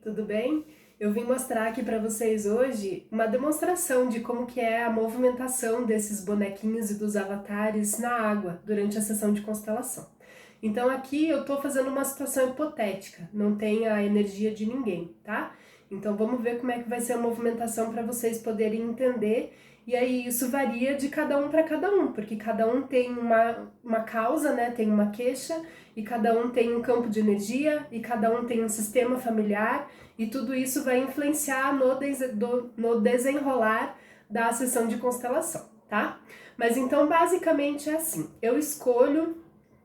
tudo bem? Eu vim mostrar aqui para vocês hoje uma demonstração de como que é a movimentação desses bonequinhos e dos avatares na água durante a sessão de constelação. Então aqui eu estou fazendo uma situação hipotética, não tem a energia de ninguém, tá? Então vamos ver como é que vai ser a movimentação para vocês poderem entender. E aí isso varia de cada um para cada um, porque cada um tem uma causa, né? Tem uma queixa, e cada um tem um campo de energia, e cada um tem um sistema familiar, e tudo isso vai influenciar no desenrolar da sessão de constelação, tá? Mas então basicamente é assim, eu escolho,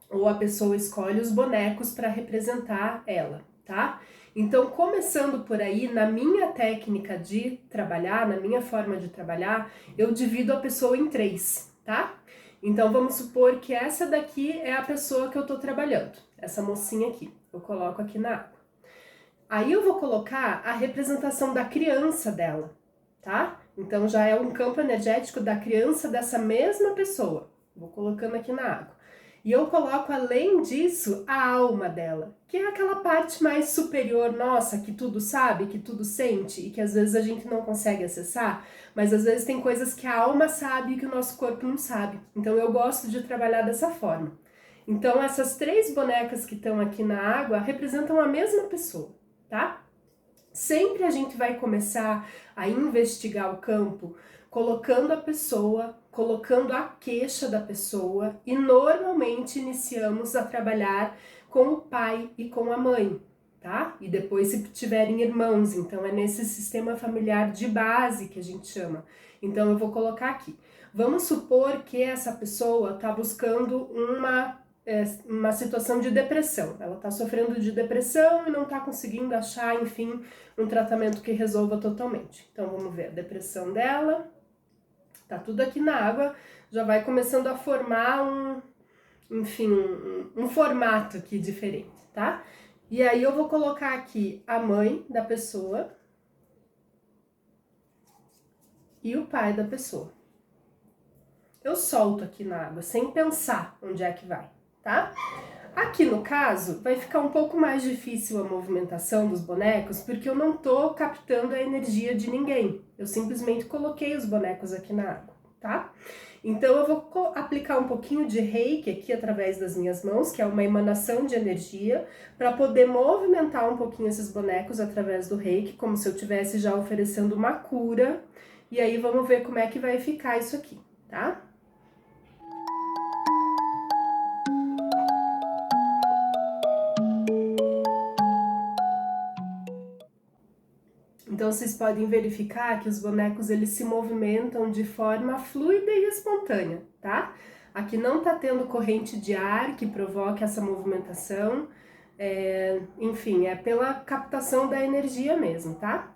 ou a pessoa escolhe os bonecos para representar ela, tá? Então, começando por aí, na minha técnica de trabalhar, na minha forma de trabalhar, eu divido a pessoa em três, tá? Então, vamos supor que essa daqui é a pessoa que eu tô trabalhando, essa mocinha aqui. Eu coloco aqui na água. Aí eu vou colocar a representação da criança dela, tá? Então, já é um campo energético da criança dessa mesma pessoa. Vou colocando aqui na água. E eu coloco, além disso, a alma dela, que é aquela parte mais superior nossa, que tudo sabe, que tudo sente e que às vezes a gente não consegue acessar, mas às vezes tem coisas que a alma sabe e que o nosso corpo não sabe. Então eu gosto de trabalhar dessa forma. Então essas três bonecas que estão aqui na água representam a mesma pessoa, tá? Sempre a gente vai começar a investigar o campo colocando a pessoa, colocando a queixa da pessoa e normalmente iniciamos a trabalhar com o pai e com a mãe, tá? E depois se tiverem irmãos, então é nesse sistema familiar de base que a gente chama. Então eu vou colocar aqui. Vamos supor que essa pessoa está buscando uma situação de depressão. Ela está sofrendo de depressão e não está conseguindo achar, enfim, um tratamento que resolva totalmente. Então vamos ver a depressão dela. Tá tudo aqui na água, já vai começando a formar um formato aqui diferente, tá? E aí eu vou colocar aqui a mãe da pessoa e o pai da pessoa. Eu solto aqui na água, sem pensar onde é que vai, tá? Aqui no caso, vai ficar um pouco mais difícil a movimentação dos bonecos, porque eu não tô captando a energia de ninguém. Eu simplesmente coloquei os bonecos aqui na água, tá? Então eu vou aplicar um pouquinho de reiki aqui através das minhas mãos, que é uma emanação de energia, para poder movimentar um pouquinho esses bonecos através do reiki, como se eu estivesse já oferecendo uma cura. E aí vamos ver como é que vai ficar isso aqui, tá? Então vocês podem verificar que os bonecos eles se movimentam de forma fluida e espontânea, tá? Aqui não tá tendo corrente de ar que provoque essa movimentação, enfim, é pela captação da energia mesmo, tá?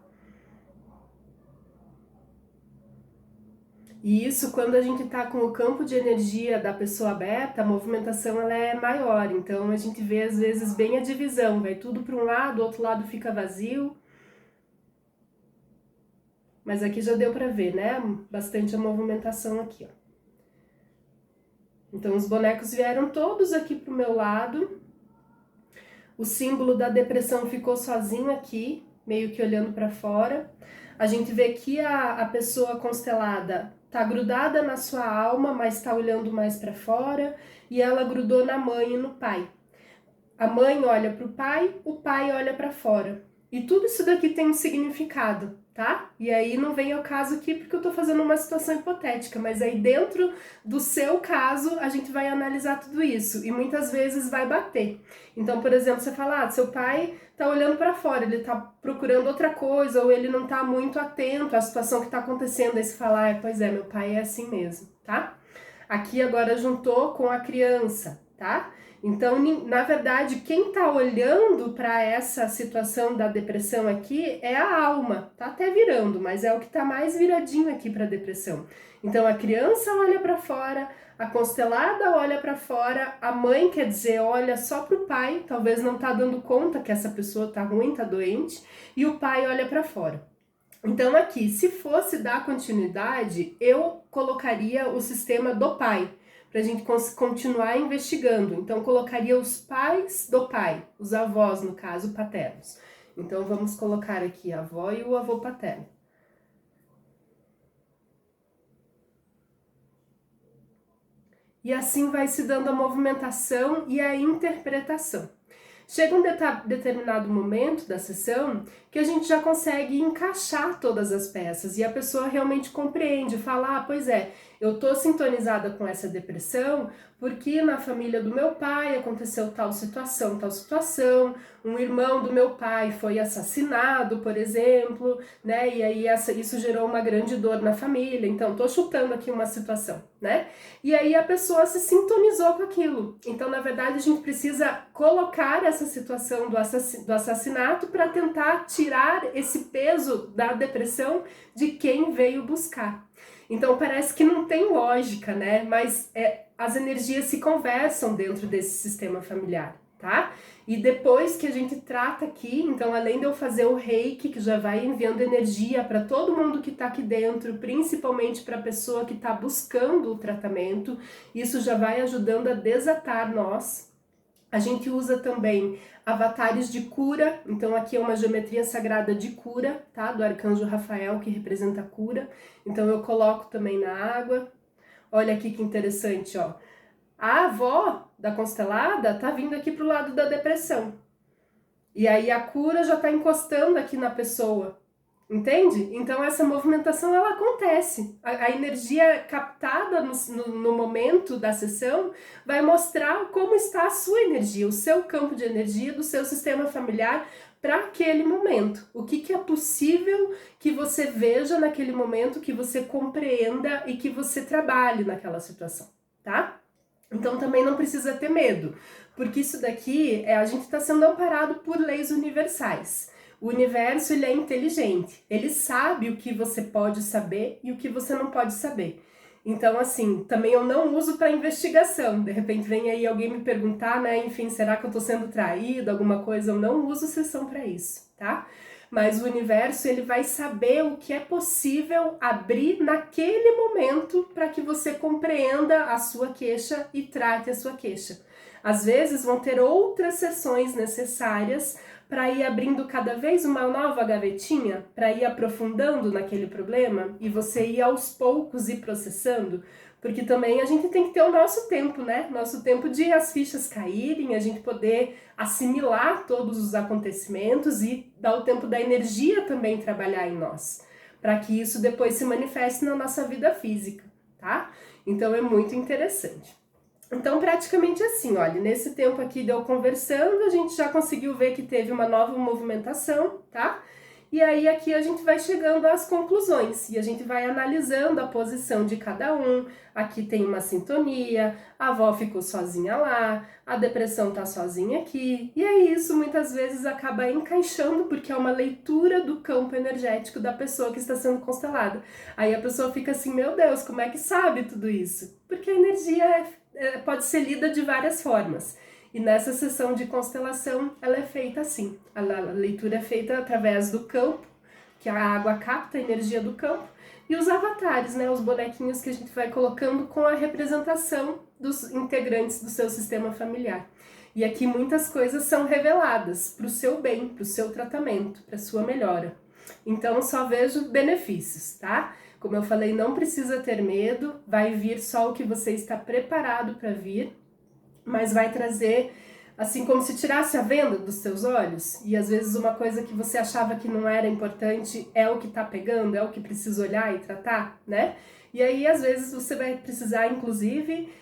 E isso, quando a gente tá com o campo de energia da pessoa aberta, a movimentação ela é maior, então a gente vê às vezes bem a divisão, vai tudo para um lado, o outro lado fica vazio. Mas aqui já deu para ver, né? Bastante a movimentação aqui, ó. Então os bonecos vieram todos aqui pro meu lado. O símbolo da depressão ficou sozinho aqui, meio que olhando para fora. A gente vê que a pessoa constelada tá grudada na sua alma, mas tá olhando mais para fora, e ela grudou na mãe e no pai. A mãe olha para o pai olha para fora. E tudo isso daqui tem um significado, tá? E aí não vem ao caso aqui porque eu tô fazendo uma situação hipotética, mas aí dentro do seu caso a gente vai analisar tudo isso e muitas vezes vai bater. Então, por exemplo, você fala, seu pai tá olhando para fora, ele tá procurando outra coisa ou ele não tá muito atento à situação que tá acontecendo. Aí você fala, pois é, meu pai é assim mesmo, tá? Aqui agora juntou com a criança, tá? Então, na verdade, quem tá olhando para essa situação da depressão aqui é a alma. Tá até virando, mas é o que tá mais viradinho aqui para depressão. Então, a criança olha para fora, a constelada olha para fora, a mãe, quer dizer, olha só pro pai, talvez não tá dando conta que essa pessoa tá ruim, tá doente, e o pai olha para fora. Então aqui, se fosse dar continuidade, eu colocaria o sistema do pai, para a gente continuar investigando. Então colocaria os pais do pai, os avós no caso, paternos. Então vamos colocar aqui a avó e o avô paterno. E assim vai se dando a movimentação e a interpretação. Chega um determinado momento da sessão que a gente já consegue encaixar todas as peças e a pessoa realmente compreende, fala, pois é, eu tô sintonizada com essa depressão porque na família do meu pai aconteceu tal situação, um irmão do meu pai foi assassinado, por exemplo, né, e aí isso gerou uma grande dor na família, então tô chutando aqui uma situação, né, e aí a pessoa se sintonizou com aquilo, então na verdade a gente precisa colocar essa situação do assassinato para tentar tirar esse peso da depressão de quem veio buscar. Então parece que não tem lógica, né? Mas as energias se conversam dentro desse sistema familiar, tá? E depois que a gente trata aqui, então além de eu fazer o reiki, que já vai enviando energia para todo mundo que está aqui dentro, principalmente para a pessoa que está buscando o tratamento, isso já vai ajudando a desatar nós. A gente usa também avatares de cura, então aqui é uma geometria sagrada de cura, tá? Do arcanjo Rafael, que representa a cura. Então eu coloco também na água. Olha aqui que interessante, ó. A avó da constelada tá vindo aqui pro lado da depressão. E aí a cura já tá encostando aqui na pessoa. Entende? Então essa movimentação ela acontece. A energia captada no momento da sessão vai mostrar como está a sua energia, o seu campo de energia do seu sistema familiar para aquele momento. O que é possível que você veja naquele momento, que você compreenda e que você trabalhe naquela situação, tá? Então também não precisa ter medo, porque isso daqui a gente está sendo amparado por leis universais. O universo ele é inteligente, ele sabe o que você pode saber e o que você não pode saber. Então assim, também eu não uso para investigação, de repente vem aí alguém me perguntar, né, enfim, será que eu tô sendo traído, alguma coisa, eu não uso sessão para isso, tá? Mas o universo ele vai saber o que é possível abrir naquele momento para que você compreenda a sua queixa e trate a sua queixa. Às vezes vão ter outras sessões necessárias para ir abrindo cada vez uma nova gavetinha, para ir aprofundando naquele problema e você ir aos poucos ir processando, porque também a gente tem que ter o nosso tempo, né? Nosso tempo de as fichas caírem, a gente poder assimilar todos os acontecimentos e dar o tempo da energia também trabalhar em nós, para que isso depois se manifeste na nossa vida física, tá? Então é muito interessante. Então, praticamente assim, olha, nesse tempo aqui de eu conversando, a gente já conseguiu ver que teve uma nova movimentação, tá? E aí aqui a gente vai chegando às conclusões e a gente vai analisando a posição de cada um. Aqui tem uma sintonia, a avó ficou sozinha lá, a depressão tá sozinha aqui. E é isso, muitas vezes acaba encaixando porque é uma leitura do campo energético da pessoa que está sendo constelada. Aí a pessoa fica assim, meu Deus, como é que sabe tudo isso? Porque a energia pode ser lida de várias formas. E nessa sessão de constelação, ela é feita assim. A leitura é feita através do campo, que a água capta a energia do campo, e os avatares, né, os bonequinhos que a gente vai colocando com a representação dos integrantes do seu sistema familiar. E aqui muitas coisas são reveladas para o seu bem, para o seu tratamento, para a sua melhora. Então só vejo benefícios, tá? Como eu falei, não precisa ter medo, vai vir só o que você está preparado para vir, mas vai trazer, assim como se tirasse a venda dos seus olhos, e às vezes uma coisa que você achava que não era importante é o que tá pegando, é o que precisa olhar e tratar, né? E aí às vezes você vai precisar, inclusive,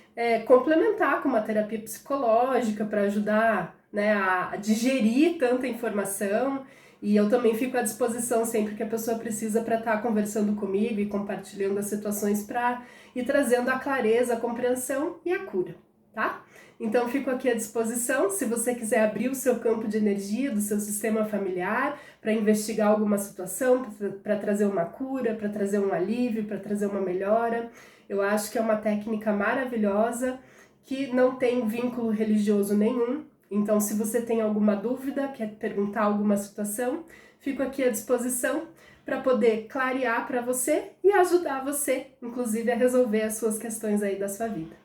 complementar com uma terapia psicológica para ajudar, né, a digerir tanta informação. E eu também fico à disposição sempre que a pessoa precisa para estar conversando comigo e compartilhando as situações para ir trazendo a clareza, a compreensão e a cura, tá? Então fico aqui à disposição se você quiser abrir o seu campo de energia do seu sistema familiar para investigar alguma situação, para trazer uma cura, para trazer um alívio, para trazer uma melhora. Eu acho que é uma técnica maravilhosa que não tem vínculo religioso nenhum. Então se você tem alguma dúvida, quer perguntar alguma situação, fico aqui à disposição para poder clarear para você e ajudar você, inclusive, a resolver as suas questões aí da sua vida.